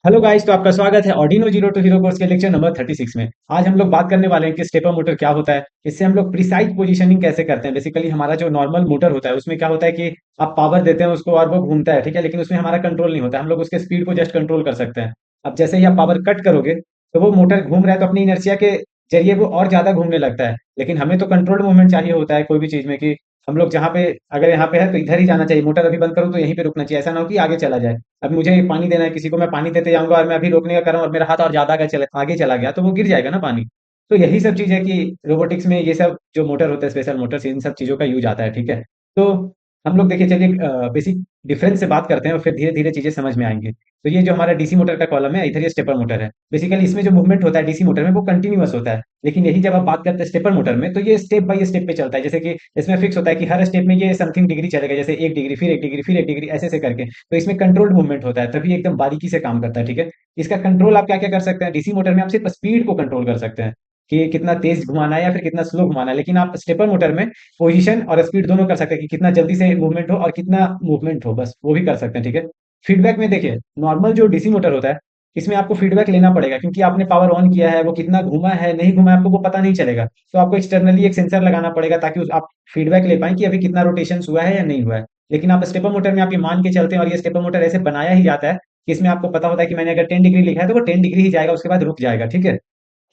Hello guys, तो आपका स्वागत है Arduino zero to hero course के लेक्चर नंबर 36 में। आज हम लोग बात करने वाले हैं कि स्टेपर मोटर क्या होता है। इससे हम लोग प्रिसाइज पोजीशनिंग कैसे करते हैं। बेसिकली हमारा जो नॉर्मल मोटर होता है उसमें क्या होता है कि आप पावर देते हैं उसको और वो घूमता है, ठीक है, लेकिन उसमें हमारा कंट्रोल नहीं होता है। हम लोग उसके स्पीड को जस्ट कंट्रोल कर सकते हैं। अब जैसे ही आप पावर कट करोगे तो वो मोटर घूम रहा है तो अपनी इनर्शिया के जरिए वो और ज्यादा घूमने लगता है। लेकिन हमें तो कंट्रोल्ड मूवमेंट चाहिए होता है कोई भी चीज में, कि हम लोग जहाँ पे, अगर यहाँ पे है तो इधर ही जाना चाहिए। मोटर अभी बंद करूँ तो यहीं पे रुकना चाहिए, ऐसा ना हो कि आगे चला जाए। अब मुझे पानी देना है किसी को, मैं पानी देते जाऊंगा और मैं अभी रोकने का कर रहा हूँ और मेरा हाथ और ज्यादा आगे चला गया तो वो गिर जाएगा ना पानी। तो यही सब चीज है कि रोबोटिक्स में ये सब जो मोटर होता है, स्पेशल मोटर्स, इन सब चीजों का यूज आता है, ठीक है। तो हम लोग देखिए, चलिए बेसिक डिफरेंस से बात करते हैं और फिर धीरे धीरे चीजें समझ में आएंगे। तो ये जो हमारा डीसी मोटर का कॉलम है, इधर ये स्टेपर मोटर है। बेसिकली इसमें जो मूवमेंट होता है डीसी मोटर में वो कंटिन्यूअस होता है, लेकिन यही जब आप बात करते हैं स्टेपर मोटर में तो ये स्टेप बाय स्टेप पे चलता है। जैसे कि इसमें फिक्स होता है कि हर स्टेप में ये समथिंग डिग्री चलेगा, जैसे 1 डिग्री, फिर 1 डिग्री, फिर 1 डिग्री, ऐसे से करके। तो इसमें कंट्रोल्ड मूवमेंट होता है, तभी एकदम बारीकी से काम करता है, ठीक है। इसका कंट्रोल आप क्या क्या कर सकते हैं, डीसी मोटर में आप सिर्फ स्पीड को कंट्रोल कर सकते हैं कि कितना तेज घुमाना है या फिर कितना स्लो घुमाना है। लेकिन आप स्टेपर मोटर में पोजीशन और स्पीड दोनों कर सकते हैं, कि कितना जल्दी से मूवमेंट हो और कितना मूवमेंट हो, बस वो भी कर सकते हैं, ठीक है। फीडबैक में देखिए, नॉर्मल जो डीसी मोटर होता है इसमें आपको फीडबैक लेना पड़ेगा, क्योंकि आपने पावर ऑन किया है, वो कितना घुमा है नहीं घुमा है आपको वो पता नहीं चलेगा। तो आपको एक्सटर्नली एक सेंसर लगाना पड़ेगा ताकि आप फीडबैक ले पाएं कि अभी कितना रोटेशन हुआ है या नहीं हुआ है। लेकिन आप स्टेपर मोटर में आप ये मान के चलते हैं, और ये स्टेपर मोटर ऐसे बनाया ही जाता है कि इसमें आपको पता होता है कि मैंने अगर 10 डिग्री लिखा है तो वो 10 डिग्री ही जाएगा, उसके बाद रुक जाएगा, ठीक है।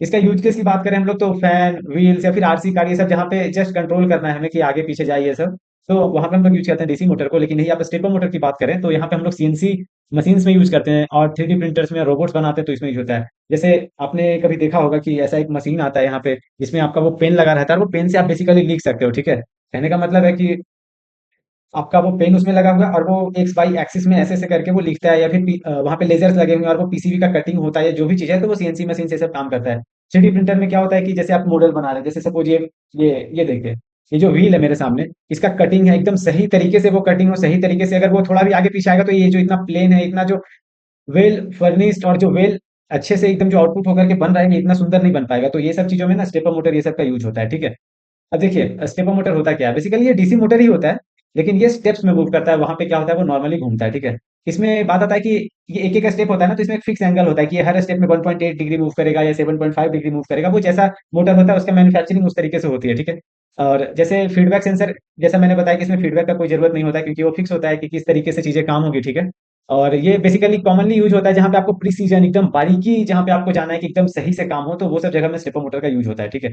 इसका यूज केस की बात करें हम लोग तो फैन, व्हील्स या फिर आरसी कार, ये सब जहाँ पे जस्ट कंट्रोल करना है हमें कि आगे पीछे जाए, ये सब तो वहां पे हम लोग यूज करते हैं डीसी मोटर को। लेकिन यही आप स्टेपर मोटर की बात करें तो यहाँ पे हम लोग सीएनसी मशीन्स में यूज करते हैं, और 3D प्रिंटर्स में रोबोट्स बनाते हैं तो इसमें यूज होता है। जैसे आपने कभी देखा होगा कि ऐसा एक मशीन आता है यहाँ पे जिसमें आपका वो पेन लगा रहता है, और वो पेन से आप बेसिकली लिख सकते हो, ठीक है। कहने का मतलब है कि आपका वो पेन उसमें लगा हुआ है और वो एक्स वाई एक्सिस में ऐसे ऐसे करके वो लिखता है, या फिर वहां पे लेजर्स लगे हुए हैं और वो पीसीबी का कटिंग होता है, जो भी चीज है तो वो सीएनसी मशीन से सब काम करता है। 3D प्रिंटर में क्या होता है कि जैसे आप मॉडल बना रहे हैं, जैसे सपोज ये देखिए, ये जो व्हील है मेरे सामने, इसका कटिंग है एकदम सही तरीके से, वो कटिंग हो सही तरीके से, अगर वो थोड़ा भी आगे पीछे आएगा तो ये जो इतना प्लेन है, इतना जो वेल फर्निश्ड और जो वेल अच्छे से एकदम जो आउटपुट होकर के बन रहा है, ये इतना सुंदर नहीं बन पाएगा। तो ये सब चीजों में ना स्टेपर मोटर ये सब का यूज होता है, ठीक है। अब देखिए, स्टेपर मोटर होता क्या है, बेसिकली ये डीसी मोटर ही होता है, लेकिन ये स्टेप्स में मूव करता है। वहां पे क्या होता है, वो नॉर्मली घूमता है, ठीक है। इसमें बात आता है कि ये एक एक स्टेप होता है ना, तो इसमें एक फिक्स एंगल होता है कि ये हर स्टेप में 1.8 डिग्री मूव करेगा या 7.5 डिग्री मूव करेगा। वो जैसा मोटर होता है उसका मैन्युफैक्चरिंग उस तरीके से होती है, ठीक है। और जैसे फीडबैक सेंसर, जैसा मैंने बताया कि इसमें फीडबैक का कोई जरूरत नहीं होता है, क्योंकि वो फिक्स होता है कि किस तरीके से चीजें काम होगी, ठीक है। और ये बेसिकली कॉमनली यूज होता है जहां पे आपको प्रिसीजन, एकदम बारीकी, जहां पे आपको जाना है कि एकदम सही से काम हो, तो वो सब जगह में स्टेपर मोटर का यूज होता है, ठीक है।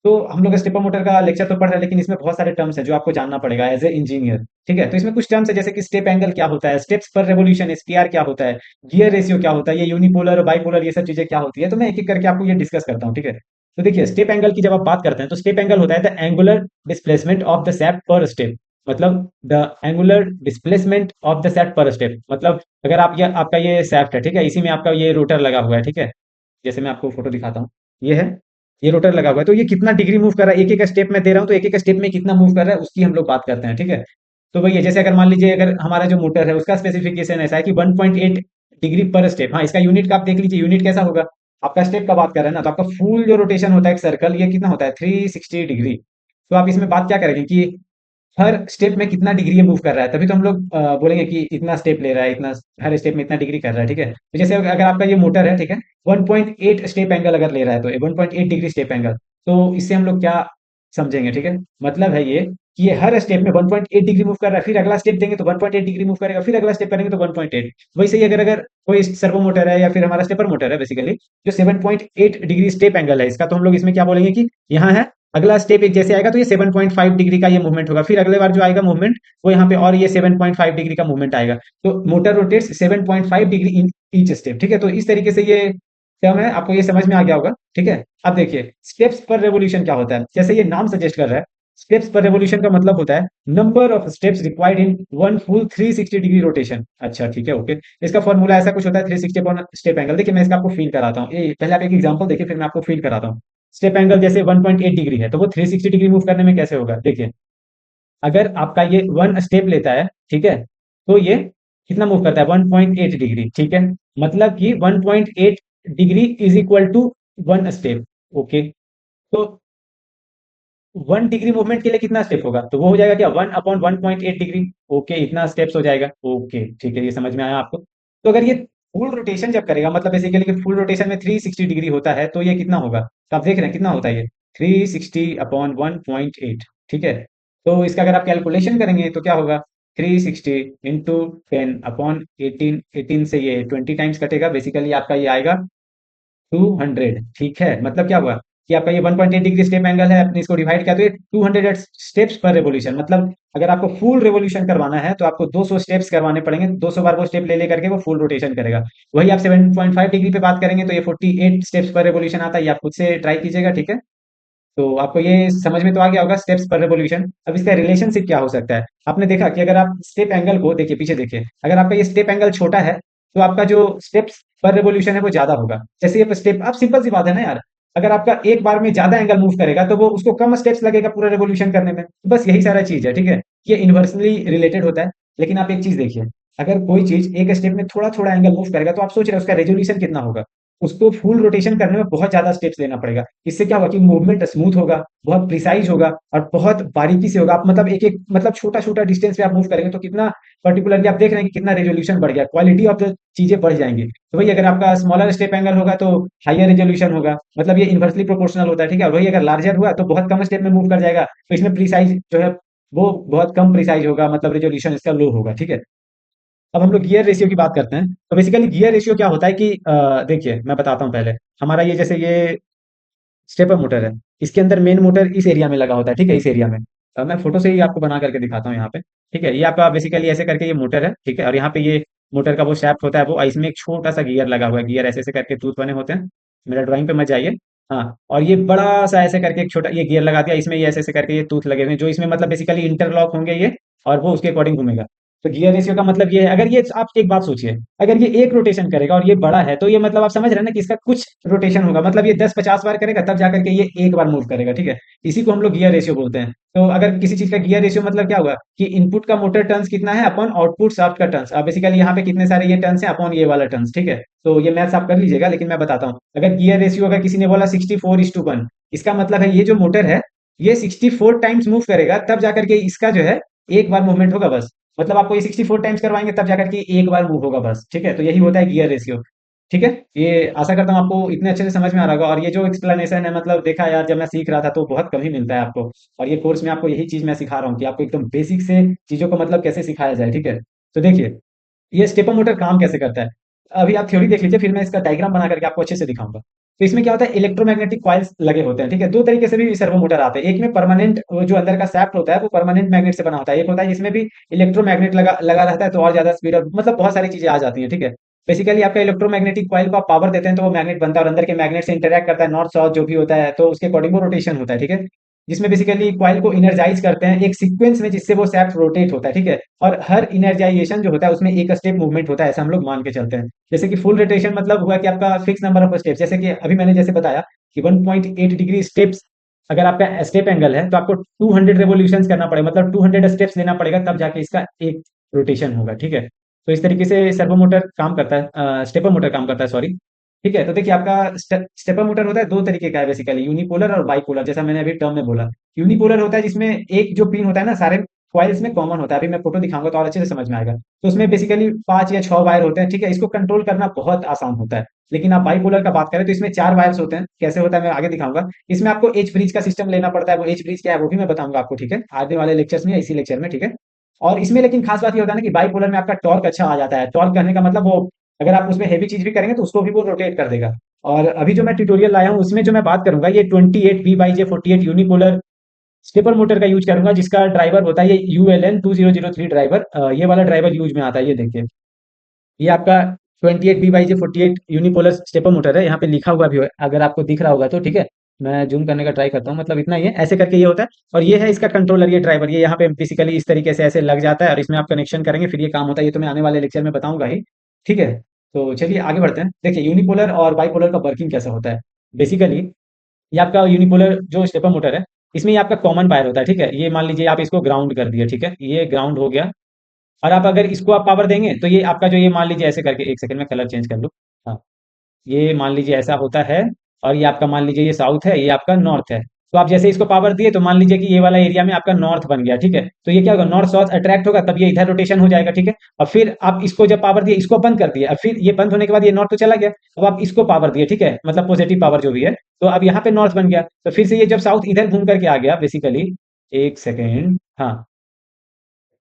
तो हम लोग स्टेपर मोटर का लेक्चर तो पढ़ रहे हैं, लेकिन इसमें बहुत सारे टर्म्स हैं जो आपको जानना पड़ेगा एज ए इंजीनियर, ठीक है। तो इसमें कुछ टर्म्स है, जैसे कि स्टेप एंगल क्या होता है, स्टेप्स पर रेवोल्यूशन एसपीआर क्या होता है, गियर रेशियो क्या होता है, ये यूनिपोलर और बाइपोलर ये सब चीजें क्या होती है, तो मैं एक एक करके आपको ये डिस्कस करता हूँ, ठीक है। तो देखिए, स्टेप एंगल की जब आप बात करते हैं तो स्टेप एंगल होता है the angular displacement of the SAP पर स्टेप। मतलब the angular displacement of the SAP पर स्टेप, मतलब अगर आप, ये आपका ये सैफ्ट है, ठीक है, इसी में आपका ये रोटर लगा हुआ है, ठीक है। जैसे मैं आपको फोटो दिखाता हूँ, ये है, ये रोटर लगा हुआ है, तो ये कितना डिग्री मूव कर रहा है, एक एक स्टेप में दे रहा हूँ तो एक एक स्टेप में कितना मूव कर रहा है उसकी हम लोग बात करते हैं, ठीक है। तो भैया जैसे अगर मान लीजिए, अगर हमारा जो मोटर है उसका स्पेसिफिकेशन ऐसा है कि 1.8 डिग्री पर स्टेप, हाँ इसका यूनिट का आप देख लीजिए, यूनिट कैसा होगा। आपका स्टेप का बात कर रहे हैं ना, तो आपका फुल जो रोटेशन होता है एक सर्कल, ये कितना होता है 360 डिग्री। तो आप इसमें बात क्या करेंगे कि हर स्टेप में कितना डिग्री ये मूव कर रहा है, तभी तो हम लोग बोलेंगे कि इतना स्टेप ले रहा है, इतना, हर स्टेप में इतना डिग्री कर रहा है, ठीक है। तो जैसे अगर आपका ये मोटर है, ठीक है, 1.8 स्टेप एंगल अगर ले रहा है, तो 1.8 डिग्री स्टेप एंगल, तो इससे हम लोग क्या समझेंगे, ठीक है। मतलब है ये कि ये हर स्टेप में 1.8 डिग्री मूव कर रहा है, फिर अगला स्टेप देंगे तो 1.8 डिग्री मूव करेगा, फिर अगला स्टेप करेंगे तो 1.8। वैसे ही अगर अगर कोई सर्वो मोटर है या फिर हमारा स्टेपर मोटर है, बेसिकली जो 7.8 डिग्री स्टेप एंगल है इसका, तो हम लोग इसमें क्या बोलेंगे कि यहाँ है, अगला स्टेप एक जैसे आएगा तो ये 7.5 डिग्री का ये मूवमेंट होगा, फिर अगले बार जो आएगा मूवमेंट वो यहाँ पे और ये 7.5 डिग्री का मूवमेंट आएगा। तो motor rotates 7.5 degree in each step, ठीक है। तो इस तरीके से ये टर्म है, आपको ये समझ में आ गया होगा, ठीक है। अब देखिए, स्टेप्स पर रेवोल्यूशन क्या होता है, जैसे ये नाम सजेस्ट कर रहा है, स्टेप्स पर रेवोल्यूशन का मतलब होता है number of steps required in one full 360 degree rotation. अच्छा ठीक है, ओके। इसका फॉर्मूला ऐसा कुछ होता है, 360 अपॉन स्टेप एंगल। देखिए मैं इसका आपको फील कराता हूँ, ये पहले आप एक एग्जांपल देखिए, फिर मैं आपको फील कराता हूँ। स्टेप एंगल जैसे 1.8 डिग्री है, तो वो 360 डिग्री मूव करने में कैसे होगा, देखिए। अगर आपका ये वन स्टेप लेता है, ठीक है, तो ये कितना मूव करता है, 1.8 डिग्री, ठीक है। मतलब कि 1.8 degree is equal to one step, okay. तो 1 डिग्री मूवमेंट के लिए कितना स्टेप होगा, तो वो हो जाएगा क्या, 1/1.8 डिग्री, ओके, इतना स्टेप्स हो जाएगा, ओके ठीक है, ये समझ में आया आपको। तो अगर ये फुल रोटेशन जब करेगा मतलब बेसिकली फुल रोटेशन में 360 डिग्री होता है, तो ये कितना होगा? तो आप देख रहे हैं कितना होता है ये 360/1.8। ठीक है, तो इसका अगर आप कैलकुलेशन करेंगे तो क्या होगा? 360 × 10/18, 18 से ये 20 टाइम्स कटेगा, बेसिकली आपका ये आएगा 200। ठीक है, मतलब क्या हुआ कि आपका ये 1.8 डिग्री स्टेप एंगल है, आपने इसको डिवाइड किया तो ये 200 स्टेप्स पर रेवोल्यूशन, मतलब अगर आपको फुल रेवोल्यूशन करवाना है तो आपको 200 स्टेप्स करवाने पड़ेंगे, 200 बार वो स्टेप ले ले करके वो फुल रोटेशन करेगा। वही आप 7.5 डिग्री पे बात करेंगे तो ये 48 स्टेप्स पर रेवोल्यूशन आता है, ये आप खुद से ट्राई कीजिएगा। ठीक है, तो आपको ये समझ में तो आ गया होगा स्टेप्स पर रेवोल्यूशन। अब इसका रिलेशनशिप क्या हो सकता है? आपने देखा कि अगर आप स्टेप एंगल को देखिए, पीछे देखिए, अगर आपका ये स्टेप एंगल छोटा है तो आपका जो स्टेप्स पर रेवोल्यूशन है वो ज्यादा होगा। जैसे ये स्टेप, आप सिंपल सी बात है ना यार, अगर आपका एक बार में ज्यादा एंगल मूव करेगा तो वो उसको कम स्टेप्स लगेगा पूरा रेवोल्यूशन करने में, बस यही सारा चीज है। ठीक है, ये इन्वर्सली रिलेटेड होता है। लेकिन आप एक चीज देखिए, अगर कोई चीज एक स्टेप में थोड़ा थोड़ा एंगल मूव करेगा तो आप सोच रहे हैं उसका रेजोल्यूशन कितना होगा? उसको फुल रोटेशन करने में बहुत ज्यादा स्टेप्स लेना पड़ेगा। इससे क्या होगा कि मूवमेंट स्मूथ होगा, बहुत प्रिसाइज होगा और बहुत बारीकी से होगा। आप मतलब एक एक मतलब छोटा छोटा डिस्टेंस पे आप मूव करेंगे तो कितना पर्टिकुलरली आप देख रहे हैं कि कितना रेजोल्यूशन बढ़ गया, क्वालिटी ऑफ द चीजें बढ़ जाएंगी। तो वही अगर आपका स्मॉलर स्टेप एंगल होगा तो हाइयर रेजोल्यूशन होगा, मतलब ये इन्वर्सली प्रोपोर्शनल होता है। ठीक है, और वही अगर लार्जर हुआ तो बहुत कम स्टेप में मूव कर जाएगा, तो इसमें प्रिसाइज जो है वो बहुत कम प्रिसाइज होगा, मतलब रेजोल्यूशन इसका लो होगा। ठीक है, अब हम लोग गियर रेशियो की बात करते हैं। तो बेसिकली गियर रेशियो क्या होता है कि देखिए मैं बताता हूँ पहले। हमारा ये जैसे ये स्टेपर मोटर है, इसके अंदर मेन मोटर इस एरिया में लगा होता है। ठीक है, इस एरिया में मैं फोटो से ही आपको बना करके दिखाता हूँ यहाँ पे। ठीक है, ये आपका बेसिकली ऐसे करके ये मोटर है। ठीक है, और यहाँ पे ये मोटर का वो शाफ्ट होता है, वो इसमें एक छोटा सा गियर लगा हुआ है, गियर ऐसे ऐसे करके टूथ बने होते हैं। मेरा ड्राइंग पे मत जाइए। हाँ, और ये बड़ा सा ऐसे करके एक छोटा ये गियर लगा दिया, इसमें ये ऐसे ऐसे करके ये टूथ लगे हुए हैं जो इसमें मतलब बेसिकली इंटरलॉक होंगे ये, और वो उसके अकॉर्डिंग घूमेगा। तो गियर रेशियो का मतलब ये है, अगर ये आप एक बात सोचिए, अगर ये एक रोटेशन करेगा और ये बड़ा है तो ये मतलब आप समझ रहे हैं ना कि इसका कुछ रोटेशन होगा, मतलब ये 10-50 बार करेगा तब जाकर के ये एक बार मूव करेगा। ठीक है, इसी को हम लोग गियर रेशियो बोलते हैं। तो अगर किसी चीज का गियर रेशियो मतलब क्या हुआ कि इनपुट का मोटर टर्न्स कितना है अपॉन आउटपुट शाफ्ट का टर्न्स। अब बेसिकली यहाँ पे कितने सारे ये टर्न्स है अपॉन ये वाला टर्न्स। ठीक है, तो ये मैथ्स आप कर लीजिएगा, लेकिन मैं बताता हूँ। अगर गियर रेशियो अगर किसी ने बोला 64:1, इसका मतलब है ये जो मोटर है ये 64 टाइम्स मूव करेगा तब जाकर के इसका जो है एक बार मूवमेंट होगा बस। मतलब आपको ये 64 टाइम्स करवाएंगे तब जाकर के एक बार मूव होगा बस। ठीक है, तो यही होता है गियर रेशियो। ठीक है, ये आशा करता हूँ आपको इतने अच्छे से समझ में आ रहा होगा। और ये जो एक्सप्लेनेशन है, मतलब देखा यार, जब मैं सीख रहा था तो बहुत कम ही मिलता है आपको, और ये कोर्स में आपको यही चीज मैं सिखा रहा हूँ कि आपको एकदम बेसिक से चीजों को मतलब कैसे सिखाया जाए। ठीक है, तो देखिए ये स्टेपर मोटर काम कैसे करता है। अभी आप थ्योरी देख लीजिए, फिर मैं इसका डायग्राम बना करके आपको अच्छे से दिखाऊंगा। तो इसमें क्या होता है, इलेक्ट्रोमैग्नेटिक कॉइल्स लगे होते हैं। ठीक है, दो तरीके से भी सर्वो मोटर आते हैं। एक में परमानेंट जो अंदर का सैफ्ट होता है वो परमानेंट मैग्नेट से बना होता है, एक होता है जिसमें भी इलेक्ट्रोमैग्नेट लगा लगा रहता है, तो और ज्यादा स्पीड और मतलब बहुत सारी चीजें आ जाती हैं। ठीक है, बेसिकली आपका इलेक्ट्रोमैग्नेटिक कॉइल को आप पावर देते हैं तो वो मैग्नेट बनता है और अंदर के मैग्नेट से इंटरैक्ट करता है, नॉर्थ साउथ जो भी होता है, तो उसके अकॉर्डिंग वो रोटेशन होता है। ठीक है, जिसमें बेसिकली कॉइल को इनर्जाइज करते हैं एक सीक्वेंस में जिससे वो सैफ्ट रोटेट होता है। ठीक है, और हर इनर्जाइजेशन जो होता है उसमें एक स्टेप मूवमेंट होता है, ऐसा हम लोग मान के चलते हैं। जैसे कि फुल रोटेशन मतलब हुआ कि आपका फिक्स नंबर ऑफ स्टेप्स, जैसे कि अभी मैंने जैसे बताया कि 1.8 डिग्री स्टेप्स अगर आपका स्टेप एंगल है तो आपको 200 रेवोल्यूशन करना पड़ेगा, मतलब 200 स्टेप्स लेना पड़ेगा तब जाके इसका एक रोटेशन होगा। ठीक है, तो इस तरीके से सर्वो मोटर काम करता है, स्टेपर मोटर काम करता है, सॉरी। ठीक है, तो देखिए आपका स्टेपर मोटर होता है दो तरीके का है बेसिकली, यूनिपोलर और बाइपोलर, जैसा मैंने अभी टर्म में बोला। यूनिपोलर होता है जिसमें एक जो पिन होता है ना सारे कॉइल्स में कॉमन होता है, अभी मैं फोटो दिखाऊंगा तो और अच्छे से समझ में आएगा। तो उसमें बेसिकली 5 या 6 वायर होते हैं। ठीक है, इसको कंट्रोल करना बहुत आसान होता है। लेकिन आप बाइपोलर का बात करें तो इसमें 4 वायर्स होते हैं। कैसे होता है मैं आगे दिखाऊंगा। इसमें आपको एच ब्रिज का सिस्टम लेना पड़ता है, वो एच ब्रिज क्या है वो भी मैं बताऊंगा आपको। ठीक है, आगे वाले लेक्चर्स में या इसी लेक्चर में। ठीक है, और इसमें लेकिन खास बात ये होता है ना कि बाइपोलर में आपका टॉर्क अच्छा आ जाता है। टॉर्क करने का मतलब वो अगर आप उसमें हेवी चीज भी करेंगे तो उसको भी वो रोटेट कर देगा। और अभी जो मैं ट्यूटोरियल लाया हूँ उसमें जो मैं बात करूंगा ये 28V/J48 यूनिपोलर स्टेपर मोटर का यूज करूंगा, जिसका ड्राइवर होता है ये ULN 2003 ड्राइवर। ये वाला ड्राइवर यूज में आता है, ये देखिए। ये आपका 28V/J48 यूनिपोलर स्टेपर मोटर है, यहाँ पे लिखा हुआ भी है अगर आपको दिख रहा होगा तो। ठीक है, मैं जूम करने का ट्राई करता हूँ, मतलब इतना ही है, ऐसे करके ये होता है। और ये है इसका कंट्रोलर, ये ड्राइवर, ये यहाँ पे बेसिकली इस तरीके से ऐसे लग जाता है और इसमें आप कनेक्शन करेंगे फिर ये काम होता है। ये तो मैं आने वाले लेक्चर में बताऊंगा ही। ठीक है, तो चलिए आगे बढ़ते हैं। देखिए यूनिपोलर और बाइपोलर का वर्किंग कैसा होता है। बेसिकली ये आपका यूनिपोलर जो स्टेपर मोटर है इसमें ये आपका कॉमन वायर होता है। ठीक है, ये मान लीजिए आप इसको ग्राउंड कर दिए। ठीक है, ये ग्राउंड हो गया। और आप अगर इसको आप पावर देंगे तो ये आपका जो ये मान लीजिए ऐसे करके, एक सेकंड में कलर चेंज कर लूँ। हाँ, ये मान लीजिए ऐसा होता है। और ये आपका मान लीजिए ये साउथ है, ये आपका नॉर्थ है। तो आप जैसे इसको पावर दिए तो मान लीजिए कि ये वाला एरिया में आपका नॉर्थ बन गया, ठीक है, तो ये क्या होगा, नॉर्थ साउथ अट्रैक्ट होगा, तब ये इधर रोटेशन हो जाएगा, ठीक है। और फिर आप इसको जब पावर दिए, इसको बंद कर दिए, अब फिर ये बंद होने के बाद ये नॉर्थ तो चला गया, अब आप इसको पावर दिए, ठीक है, मतलब पॉजिटिव पावर जो भी है, तो अब यहाँ पे नॉर्थ बन गया, तो फिर से ये जब साउथ इधर घूम करके आ गया बेसिकली, एक सेकेंड, हाँ,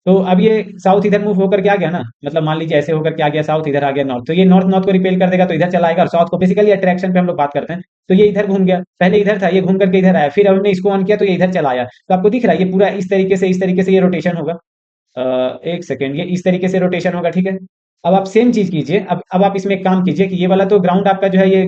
तो अब ये साउथ इधर मूव होकर के आ गया ना, मतलब मान लीजिए ऐसे होकर के आ गया साउथ, इधर आ गया नॉर्थ, तो ये नॉर्थ नॉर्थ को रिपेल कर देगा, तो इधर चला आएगा, और साउथ को बेसिकली अट्रैक्शन पे हम लोग बात करते हैं, तो ये इधर घूम गया, पहले इधर था, ये घूम करके इधर आया, फिर हमने इसको ऑन किया तो ये इधर चला आया, तो आपको दिख रहा है ये पूरा इस तरीके से ये रोटेशन होगा। एक सेकेंड, ये इस तरीके से रोटेशन होगा, ठीक है। अब आप सेम चीज कीजिए, अब आप इसमें एक काम कीजिए कि ये वाला तो ग्राउंड आपका जो है, ये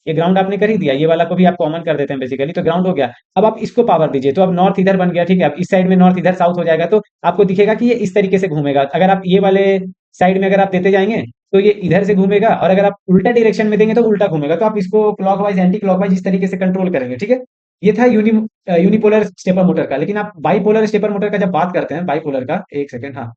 ग्राउंड आपने कर ही दिया, ये वाला को भी आप कॉमन कर देते हैं बेसिकली, तो ग्राउंड हो गया। अब आप इसको पावर दीजिए, तो अब नॉर्थ इधर बन गया, ठीक है, अब इस साइड में नॉर्थ इधर साउथ हो जाएगा, तो आपको दिखेगा कि ये इस तरीके से घूमेगा, अगर आप ये वाले साइड में अगर आप देते जाएंगे तो ये इधर से घूमेगा, और अगर आप उल्टा डायरेक्शन में देंगे तो उल्टा घूमेगा, तो आप इसको क्लॉकवाइज एंटी क्लॉकवाइज इस तरीके से कंट्रोल करेंगे, ठीक है। ये था यूनिपोलर स्टेपर मोटर का। लेकिन आप बाईपोलर स्टेपर मोटर का जब बात करते हैं, बाईपोलर का, एक सेकंड, हाँ,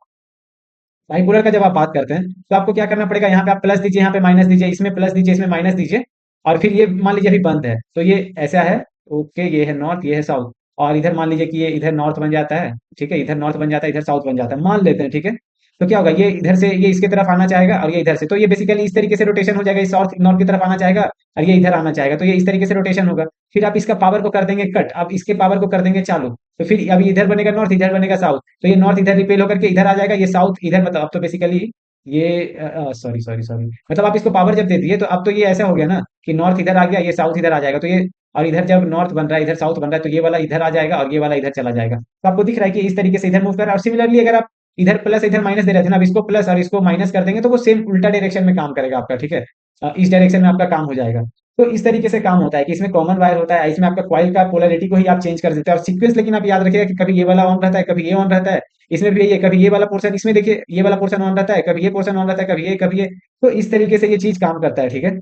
बाइपोलर का जब आप बात करते हैं तो आपको क्या करना पड़ेगा, यहाँ पे आप प्लस दीजिए, यहाँ पे माइनस दीजिए, इसमें प्लस दीजिए, इसमें माइनस दीजिए, और फिर ये मान लीजिए अभी बंद है, तो ये ऐसा है, ओके, ये है नॉर्थ, ये है साउथ, और इधर मान लीजिए कि ये इधर नॉर्थ बन जाता है, ठीक है, इधर नॉर्थ बन जाता है, इधर साउथ बन जाता है, मान लेते हैं, ठीक है। तो क्या होगा, ये इधर से ये इसके तरफ आना चाहेगा, और ये इधर से, तो ये बेसिकली इस तरीके से रोटेशन हो जाएगा, इस साउथ नॉर्थ की तरफ आना चाहेगा, और ये इधर आना चाहेगा, तो ये इस तरीके से रोटेशन होगा। फिर आप इसका पावर को कर देंगे कट, अब इसके पावर को कर देंगे चालू, तो फिर अभी इधर बनेगा नॉर्थ, इधर बनेगा साउथ, तो ये नॉर्थ इधर रिपेल होकर के इधर आ जाएगा, ये साउथ इधर, मतलब अब तो बेसिकली ये सॉरी सॉरी सॉरी, मतलब आप इसको पावर जब दे दिए तो अब तो ये ऐसा हो गया ना कि नॉर्थ इधर आ गया, ये साउथ इधर आ जाएगा, तो ये, और इधर जब नॉर्थ बन रहा है, इधर साउथ बन रहा है, तो ये वाला इधर आ जाएगा और ये वाला इधर चला जाएगा, तो आपको दिख रहा है कि इस तरीके से इधर मूव कर रहा है। और सिमिलरली अगर आप इधर प्लस इधर माइनस दे रहे थे ना, अब इसको प्लस और इसको माइनस कर देंगे तो वो सेम उल्टा डायरेक्शन में काम करेगा आपका, ठीक है, इस डायरेक्शन में आपका काम हो जाएगा। तो इस तरीके से काम होता है कि इसमें कॉमन वायर होता है, इसमें आपका कॉइल का पोलैरिटी को ही आप चेंज कर देते हैं, और सीक्वेंस लेकिन आप याद रखिएगा कि कभी ये वाला ऑन रहता है, कभी ये ऑन रहता है, इसमें भी ये कभी ये वाला पोर्शन, इसमें देखिए ये वाला पोर्शन ऑन रहता है, कभी ये पोर्शन ऑन रहता है, कभी ये, तो इस तरीके से ये चीज काम करता है, ठीक है।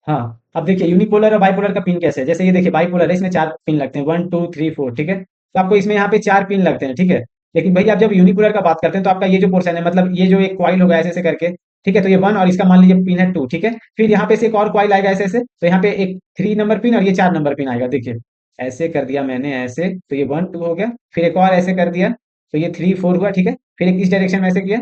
हाँ, अब देखिए यूनिपोलर और बाइपोलर का पिन कैसे है, जैसे ये देखिए बाइपोलर है, इसमें 4 पिन लगते हैं, 1 2 3 4, ठीक है, तो आपको इसमें यहाँ पे 4 पिन लगते हैं, ठीक है। लेकिन भाई आप जब यूनिपोलर का बात करते हैं तो आपका ये जो पोर्शन है, मतलब ये जो एक क्वाइल होगा ऐसे ऐसे करके, ठीक है, तो ये 1 और इसका मान लीजिए पिन है 2, ठीक है, फिर यहाँ पे से एक और क्वाइल आएगा ऐसे ऐसे, तो यहाँ पे एक 3 नंबर पिन और ये 4 नंबर पिन आएगा, देखिए ऐसे कर दिया मैंने ऐसे, तो ये 1 2 हो गया, फिर एक और ऐसे कर दिया, तो ये 3 4 हुआ, ठीक है, फिर एक इस डायरेक्शन में ऐसे किया,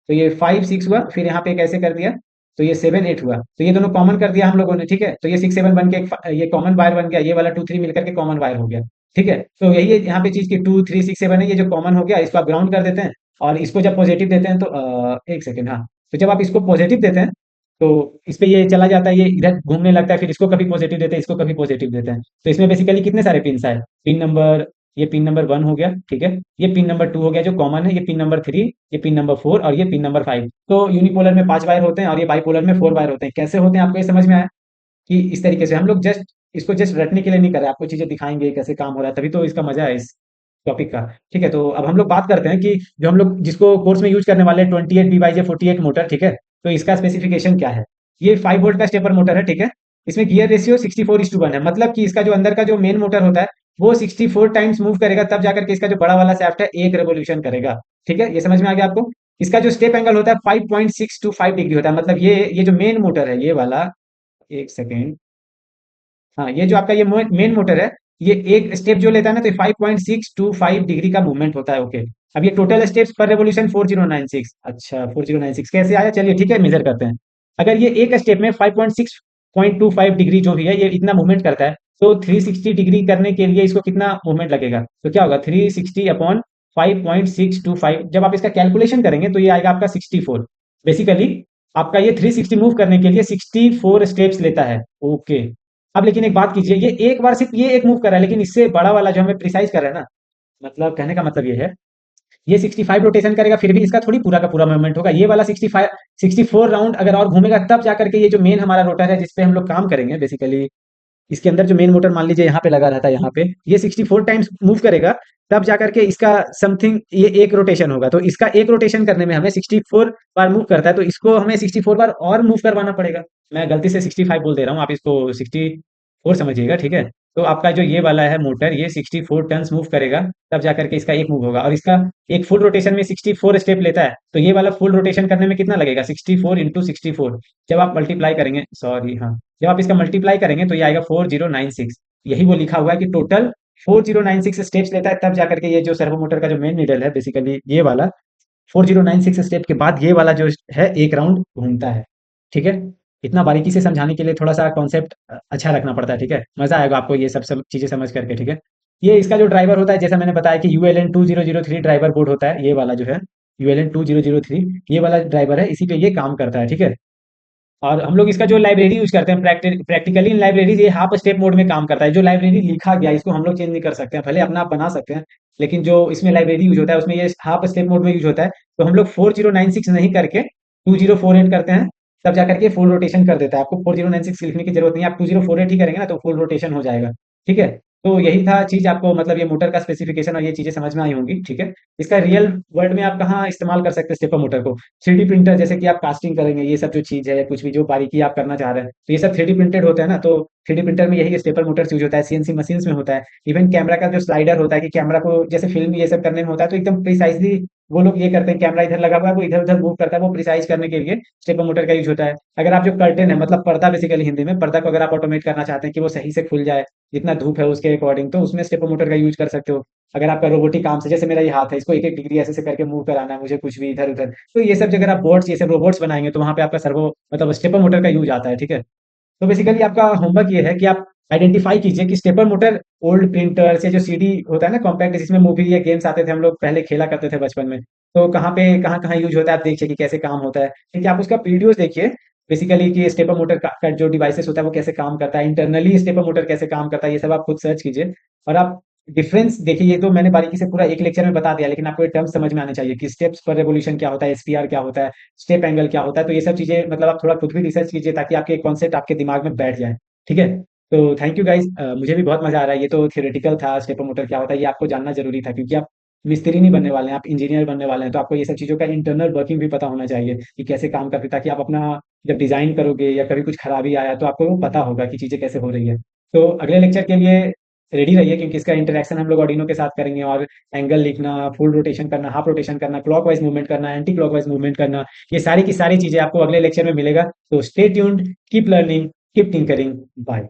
तो ये 5 6 हुआ, फिर यहाँ पे एक ऐसे कर दिया, तो ये 7 8 हुआ, तो ये दोनों कॉमन कर दिया हम लोगों ने, ठीक है, तो ये 6 7 बन के ये कॉमन वायर बन गया, ये वाला 2 3 मिलकर के कॉमन वायर हो गया, ठीक है। तो यही है यहाँ पे चीज की 2 3 6 7 है, ये जो कॉमन हो गया इसको आप ग्राउंड कर देते हैं, और इसको जब पॉजिटिव देते हैं तो एक सेकेंड, हाँ, तो जब आप इसको पॉजिटिव देते हैं तो इस पे ये चला जाता है, ये इधर घूमने लगता है, फिर इसको कभी पॉजिटिव देते हैं, इसको कभी पॉजिटिव देते हैं, तो इसमें बेसिकली कितने सारे पिन है, पिन नंबर, ये पिन नंबर 1 हो गया, ठीक है, ये पिन नंबर 2 हो गया जो कॉमन है, ये पिन नंबर 3, ये पिन नंबर 4 और ये पिन नंबर 5। तो यूनिपोलर में 5 वायर होते हैं और ये बाइपोलर में 4 वायर होते हैं। कैसे होते हैं आपको ये समझ में आया कि इस तरीके से हम लोग जस्ट इसको जस्ट रटने के लिए नहीं कर रहे, आपको चीजें दिखाएंगे कैसे काम हो रहा है, तभी तो इसका मजा है इस टॉपिक का, ठीक है। तो अब हम लोग बात करते हैं कि जो हम लोग जिसको कोर्स में यूज करने वाले हैं 28 BJ48 मोटर, ठीक है, तो इसका स्पेसिफिकेशन क्या है। ये 5 वोल्ट का स्टेपर मोटर है, ठीक है, इसमें गियर रेशियो 64:1 है, मतलब कि इसका जो अंदर का जो मेन मोटर होता है वो 64 टाइम्स मूव करेगा, तब जाकर के इसका जो बड़ा वाला शाफ्ट है एक रेवोल्यूशन करेगा, ठीक है, ये समझ में आ गया आपको। इसका जो स्टेप एंगल होता है 5.625 डिग्री होता है, मतलब ये जो मेन मोटर है ये वाला, एक सेकेंड, हाँ, ये जो आपका ये मेन मोटर है, ये एक स्टेप जो लेता है ना, तो 5.625 डिग्री का मूवमेंट होता है, ओके। अब ये टोटल स्टेप्स पर रेवोल्यूशन 4096, अच्छा 4096 कैसे आया, चलिए ठीक है, मेजर करते हैं। अगर ये एक स्टेप में 5.625 डिग्री जो भी है ये इतना मूवमेंट करता है, तो 360 डिग्री करने के लिए इसको कितना मूवमेंट लगेगा, तो क्या होगा 360/5.625, जब आप इसका कैलकुलेशन करेंगे तो ये आएगा आपका 64। बेसिकली आपका ये 360 मूव करने के लिए 64 स्टेप्स लेता है, ओके। अब लेकिन एक बात कीजिए, ये एक बार सिर्फ ये एक मूव कर रहा है, लेकिन इससे बड़ा वाला जो हमें प्रिसाइज कर रहा है ना, मतलब कहने का मतलब ये है, ये 65 रोटेशन करेगा फिर भी इसका थोड़ी पूरा का पूरा मूवमेंट होगा, ये वाला 64 राउंड अगर और घूमेगा तब जाकर के ये जो मेन हमारा रोटर है जिसपे हम लोग काम करेंगे बेसिकली, इसके अंदर जो मेन मोटर मान लीजिए यहाँ पे लगा रहता है, यहाँ पे ये 64 टाइम्स मूव करेगा, तब जाकर के इसका समथिंग ये एक रोटेशन होगा, तो इसका एक रोटेशन करने में हमें 64 बार मूव करता है, तो इसको हमें 64 बार और मूव करवाना पड़ेगा। मैं गलती से 65 बोल दे रहा हूँ, आप इसको 64 समझिएगा, ठीक है। तो आपका जो ये वाला है मोटर, ये 64 टन्स मूव करेगा, तब जाकर के इसका एक मूव होगा, और इसका एक फुल रोटेशन में 64 स्टेप लेता है, तो ये वाला फुल रोटेशन करने में कितना लगेगा, 64 × 64, जब आप मल्टीप्लाई करेंगे, सॉरी हाँ, जब आप इसका मल्टीप्लाई करेंगे तो ये आएगा 4096। यही वो लिखा हुआ है कि टोटल 4096 स्टेप्स लेता है, तब जाकर के ये जो सर्वो मोटर का जो मेन नीडल है बेसिकली ये वाला 4096 स्टेप के बाद ये वाला जो है एक राउंड घूमता है। ठीक है, इतना बारीकी से समझाने के लिए थोड़ा सा कॉन्सेप्ट अच्छा रखना पड़ता है। ठीक है, मजा आएगा आपको ये सब चीजें समझ करके। ठीक है, ये इसका जो ड्राइवर होता है जैसा मैंने बताया कि ULN 2003 ड्राइवर बोर्ड होता है, ये वाला जो है ULN 2003 ये वाला ड्राइवर है, इसी पे ये काम करता है। ठीक है, और हम लोग इसका जो लाइब्रेरी यूज करते हैं प्रैक्टिकली इन लाइब्रेरीज ये हाफ स्टेप मोड में काम करता है। जो लाइब्रेरी लिखा गया इसको हम लोग चेंज नहीं कर सकते हैं, भले अपना आप बना सकते हैं, लेकिन जो इसमें लाइब्रेरी यूज होता है उसमें ये हाफ स्टेप मोड में यूज होता है। तो हम लोग 4096 नहीं करके 2048 करते हैं, तब जाकर के फुल रोटेशन कर देता है। आपको 4096 लिखने की जरूरत नहीं है, आप 2048 ही करेंगे ना तो फुल रोटेशन हो जाएगा। ठीक है, तो यही था चीज, आपको मतलब ये मोटर का स्पेसिफिकेशन और ये चीजें समझ में आई होंगी। ठीक है, इसका रियल वर्ल्ड में आप कहाँ इस्तेमाल कर सकते हैं स्टेपर मोटर को? 3D प्रिंटर, जैसे कि आप कास्टिंग करेंगे, ये सब जो चीज है, कुछ भी जो बारीकी आप करना चाह रहे हैं, तो ये सब 3D प्रिंटेड होता है ना, तो 3D प्रिंटर में यही स्टेपर मोटर्स यूज होता है, CNC मशीन्स में होता है। इवन कैमरा का जो स्लाइडर होता है कि कैमरा को जैसे फिल्म ये सब करने में होता है, तो एकदम प्रिसाइजली वो लोग ये करते हैं, कैमरा इधर लगा हुआ है वो इधर उधर मूव करता है, वो प्रिसाइज करने के लिए स्टेपर मोटर का यूज होता है। अगर आप जो कर्टेन है, मतलब पर्दा बेसिकली हिंदी में, पर्दा को अगर आप ऑटोमेट करना चाहते हैं कि वो सही से खुल जाए जितना धूप है उसके अकॉर्डिंग, तो उसमें स्टेपर मोटर का यूज कर सकते हो। अगर आपका रोबोटिक काम से, जैसे मेरा ये हाथ है, इसको एक एक डिग्री ऐसे करके मूव कराना है मुझे, कुछ भी इधर उधर, तो ये सब अगर आप बोर्ड्स ये सब रोबोट्स बनाएंगे तो वहां पे आपका सर्वो मतलब स्टेपर मोटर का यूज आता है। ठीक है, तो बेसिकली आपका होमवर्क ये है कि आप आइडेंटिफाई कीजिए कि स्टेपर मोटर ओल्ड प्रिंटर्स या जो सीडी होता है ना कॉम्पैक्ट, जिसमें मूवी या गेम्स आते थे, हम लोग पहले खेला करते थे बचपन में, तो कहाँ पे कहाँ कहाँ यूज होता है आप देखिए कि कैसे काम होता है। ठीक है, आप उसका वीडियोस देखिए बेसिकली कि स्टेपर मोटर का जो डिवाइसेस होता है वो कैसे काम करता है, इंटरनली स्टेपर मोटर कैसे काम करता है, ये सब आप खुद सर्च कीजिए और आप डिफरेंस देखिए। ये तो मैंने बारीकी से पूरा एक लेक्चर में बता दिया, लेकिन आपको ये टर्म समझ में आने चाहिए कि स्टेप्स पर रेवोल्यूशन क्या होता है, SPR क्या होता है, स्टेप एंगल क्या होता है, तो ये सब चीजें मतलब आप थोड़ा खुद भी रिसर्च कीजिए ताकि आपके कॉन्सेप्ट आपके दिमाग में बैठ जाए। ठीक है, तो थैंक यू गाइस, मुझे भी बहुत मजा आ रहा है। ये तो थियोरेटिकल था, स्टेपर मोटर क्या होता है ये आपको जानना जरूरी था, क्योंकि आप मिस्त्री नहीं बनने वाले हैं, आप इंजीनियर बनने वाले हैं, तो आपको ये सब चीज़ों का इंटरनल वर्किंग भी पता होना चाहिए कि कैसे काम करती है, ताकि आप अपना जब डिज़ाइन करोगे या कभी कुछ खराबी आया तो आपको वो पता होगा कि चीज़ें कैसे हो रही है। तो अगले लेक्चर के लिए रेडी रहिए, क्योंकि इसका इंटरेक्शन हम लोग ऑर्डिनो के साथ करेंगे, और एंगल लिखना, फुल रोटेशन करना, हाफ रोटेशन करना, क्लॉकवाइज मूवमेंट करना, एंटी क्लॉकवाइज मूवमेंट करना, ये सारी की सारी चीज़ें आपको अगले लेक्चर में मिलेगा। तो stay tuned, keep learning, keep tinkering, bye.